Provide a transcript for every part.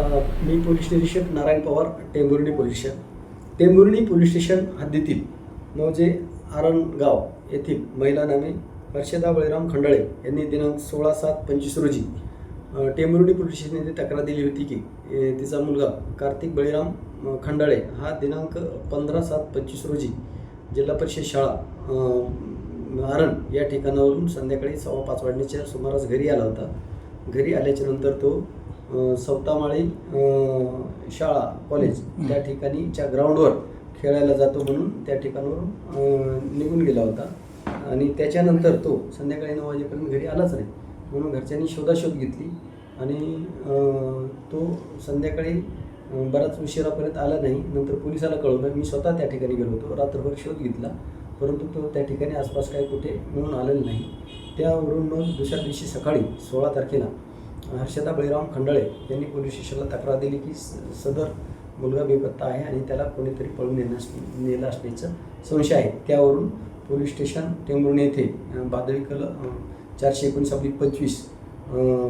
मी police निरीक्षक Narayan Pawar, Tembhurni police station. Tembhurni police station हद्दीतील मौजे आरणगाव येथील महिला नामे हर्षदा बळीराम खंडाळे यांनी दिनांक 16/7/25 रोजी टेंभुर्णी पोलीस स्टेशन येथे तक्रार दिली होती की तिचा मुलगा कार्तिक बळीराम खंडाळे हा दिनांक 15/7/25 रोजी जिल्हा परिषद शाळा आरण या ठिकाणावरून संध्याकाळी 5:15 वाजण्याच्या सुमारास घरी आला होता. घरी आल्याच्या नंतर तो सौतामाळी शाळा कॉलेज त्या ठिकाणीच्या ग्राउंडवर खेळायला जातो म्हणून त्या ठिकाणावरून निघून गेला होता आणि त्याच्यानंतर तो संध्याकाळी 9 वाजेपर्यंत घरी आलाच नाही. म्हणून घरच्यांनी शोधाशोध घेतली आणि तो संध्याकाळी बराच उशिरापर्यंत आला नाही. नंतर पोलिसाला कळवलं. मी स्वतः त्या ठिकाणी गेलो होतो. रात्रभर शोध घेतला, परंतु तो त्या ठिकाणी आसपास काही कुठे मिळून आलेला नाही. त्यावरून मग दुसऱ्या दिवशी सकाळी 16 तारखेला हर्षदा बळीराम खंडाळे यांनी पोलीस स्टेशनला तक्रार दिली की सदर मुलगा बेपत्ता आहे आणि त्याला कोणीतरी पळून नेलं असण्याचं संशय आहे. त्यावरून पोलीस स्टेशन टेंभुर्णी येथे भादवी कलम 419/25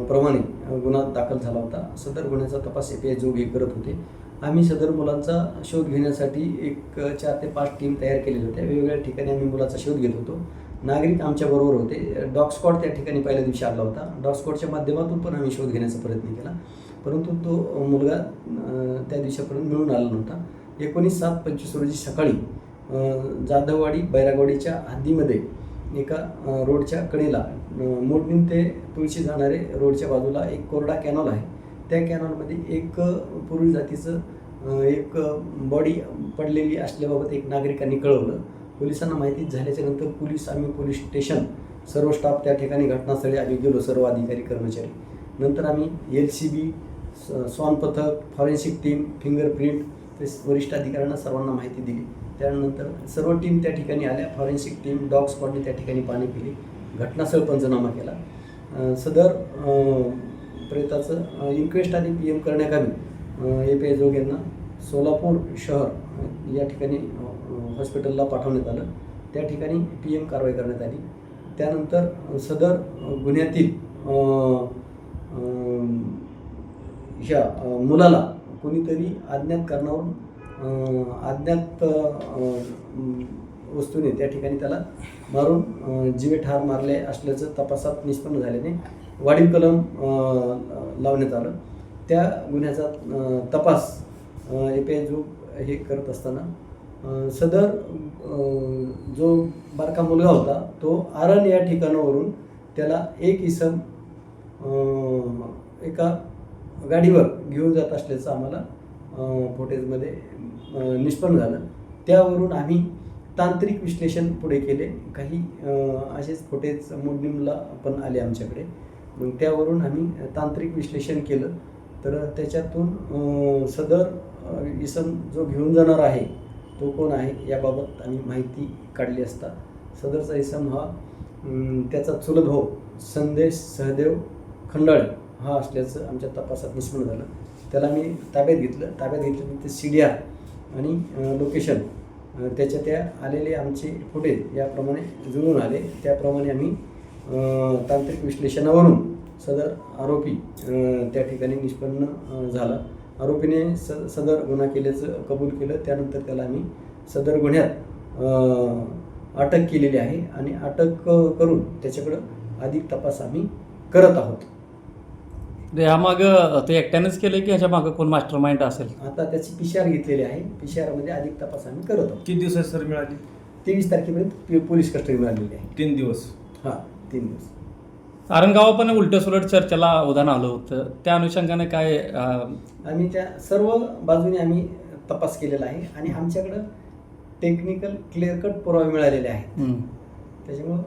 प्रमाणे गुन्हा दाखल झाला होता. सदर गुन्ह्याचा तपास API जोग करत होते. आम्ही सदर मुलांचा शोध घेण्यासाठी एक 4 ते 5 टीम तयार केलेल्या होत्या. वेगवेगळ्या ठिकाणी आम्ही मुलाचा शोध घेत होतो. नागरिक आमच्याबरोबर होते. डॉग स्क्वॉड त्या ठिकाणी पहिल्या दिवशी आला होता. डॉग स्क्वॉडच्या माध्यमातून पण आम्ही शोध घेण्याचा प्रयत्न केला, परंतु तो मुलगा त्या दिवसापर्यंत मिळून आला नव्हता. 19/7/25 रोजी सकाळी जाधववाडी बैरागवाडीच्या हद्दीमध्ये एका रोडच्या कडेला मोडणीम ते तुळशी जाणारे रोडच्या बाजूला एक कोरडा कॅनॉल आहे. त्या कॅनॉलमध्ये एक पुरुष जातीचं एक बॉडी पडलेली असल्याबाबत एक नागरिकांनी कळवलं. पोलिसांना माहिती झाल्याच्या नंतर आम्ही पोलीस स्टेशन सर्व स्टाफ त्या ठिकाणी घटनास्थळी आम्ही गेलो, सर्व अधिकारी कर्मचारी. नंतर आम्ही LCB, स्वान पथक, फॉरेन्सिक टीम, फिंगरप्रिंट वरिष्ठ अधिकाऱ्यांना सर्वांना माहिती दिली. त्यानंतर सर्व टीम त्या ठिकाणी आल्या. फॉरेन्सिक टीम, डॉग स्क्वॉडने त्या ठिकाणी पाहणी केली, घटनास्थळ पंचनामा केला. सदर प्रेताचं इन्क्वेस्ट आणि PM करण्याकरता API जोग यांना सोलापूर शहर या ठिकाणी हॉस्पिटलला पाठवण्यात आलं. त्या ठिकाणी PM कारवाई करण्यात आली. त्यानंतर सदर गुन्ह्यातील ह्या मुलाला कोणीतरी अज्ञात कारणावरून अज्ञात वस्तूने त्या ठिकाणी त्याला मारून जीवे ठार मारले असल्याचं तपासात निष्पन्न झाल्याने वाढीव कलम लावण्यात आलं. त्या गुन्ह्याचा तपास API जोग हे करत असताना सदर जो बारका मुलगा होता तो आरण या ठिकाणावरून त्याला एक इसम एका गाडीवर घेऊन जात असल्याचं आम्हाला फुटेजमध्ये निष्पन्न झालं. त्यावरून आम्ही तांत्रिक विश्लेषण पुढे केले. काही असेच फुटेज मोडणीमला पण आले आमच्याकडे. मग त्यावरून आम्ही तांत्रिक विश्लेषण केलं, तर त्याच्यातून सदर इसम जो घेऊन जाणार आहे तो कोण आहे याबाबत आम्ही माहिती काढली असता सदरचा इसम हा त्याचा चुलत भाऊ संदेश सहदेव खंडाळे हा असल्याचं आमच्या तपासात निष्पन्न झालं. त्याला मी ताब्यात घेतलं. ताब्यात घेतल्यानंतर CDR आणि लोकेशन त्याच्या त्या आलेले आमचे फुटेज याप्रमाणे जुळून आले. त्याप्रमाणे आम्ही तांत्रिक विश्लेषणावरून सदर आरोपी त्या ठिकाणी निष्पन्न झाला. आरोपीने सदर गुन्हा केल्याचं कबूल केलं. त्यानंतर त्याला आम्ही सदर गुन्ह्यात अटक केलेली आहे आणि अटक करून त्याच्याकडं अधिक तपास आम्ही करत आहोत. यामागं ते एकट्यानेच केलं की ह्याच्या मागं कोण मास्टर माइंड असेल? आता त्याची PCR घेतलेली आहे. PCR मध्ये अधिक तपास आम्ही करत आहोत. किती दिवसात सर मिळाली? 23 तारखेपर्यंत पोलीस कस्टडी मिळालेली आहे. 3 दिवस. हां, 3 दिवस. आरणगाव पण उलट सुलट चर्चेला उदाहरण आलं होतं. त्या अनुषंगाने काय आम्ही त्या सर्व बाजूने आम्ही तपास केलेला आहे आणि आमच्याकडं टेक्निकल क्लिअर कट पुरावे मिळालेले आहेत. त्याच्यामुळं